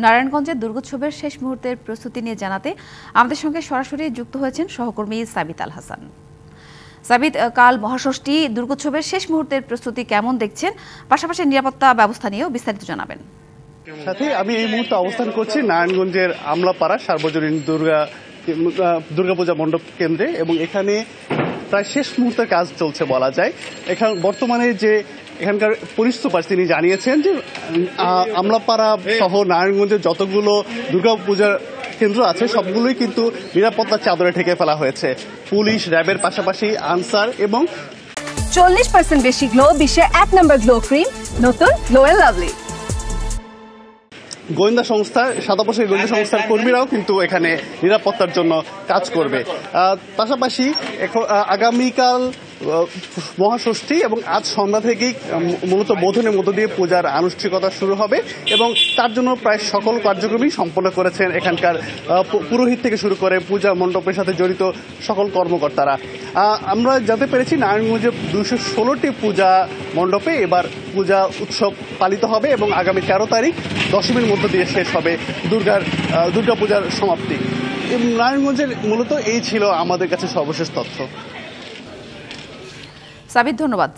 নারায়ণগঞ্জের দুর্গোৎসবের শেষ মুহূর্তের প্রস্তুতি নিয়ে জানাতে আমাদের সঙ্গে সরাসরি যুক্ত হয়েছেন সহকর্মী সাবিত আল হাসান। সাবিত, কাল মহাষষ্ঠী দুর্গোৎসবের শেষ মুহূর্তের প্রস্তুতি কেমন দেখছেন, পাশাপাশি নিরাপত্তা ব্যবস্থা নিয়েও বিস্তারিত জানাবেন। সাথে আমি এই মুহূর্তে অবস্থান করছি নারায়ণগঞ্জের আমলাপাড়া সার্বজনীন দুর্গাপূজা মণ্ডপ কেন্দ্রে, এবং এখানে প্রায় শেষ মুহূর্তের কাজ চলছে বলা যায়। এখানে বর্তমানে যে এখানকার পুলিশ সুপার তিনি জানিয়েছেন যে আমলাপাড়া সহ নারায়ণগঞ্জের যতগুলো দুর্গাপূজার কেন্দ্র আছে সবগুলোই কিন্তু নিরাপত্তার চাদরে ঢেকে ফেলা হয়েছে। পুলিশ, র্যাবের পাশাপাশি আনসার এবং 40% বেশি গ্লো, বিশ্বের 1 নম্বর গ্লো ক্রিম, নতুন গ্লো এন্ড লাভলি। গোয়েন্দা সংস্থা, সাদাপোশাক গোয়েন্দা সংস্থার কর্মীরাও কিন্তু এখানে নিরাপত্তার জন্য কাজ করবে। পাশাপাশি আগামীকাল মহাষষ্ঠী এবং আজ সন্ধ্যা থেকেই মূলত বোধনের মধ্য দিয়ে পূজার আনুষ্ঠানিকতা শুরু হবে, এবং তার জন্য প্রায় সকল কার্যক্রমই সম্পন্ন করেছেন এখানকার পুরোহিত থেকে শুরু করে পূজা মণ্ডপের সাথে জড়িত সকল কর্মকর্তারা। আমরা জানতে পেরেছি নারায়ণগঞ্জে 216টি পূজা মণ্ডপে এবার পূজা উৎসব পালিত হবে, এবং আগামী 13 তারিখ দশমীর মধ্য দিয়ে শেষ হবে দুর্গাপূজার সমাপ্তি। নারায়ণগঞ্জের মূলত এই ছিল আমাদের কাছে সর্বশেষ তথ্য। সাবিত, ধন্যবাদ।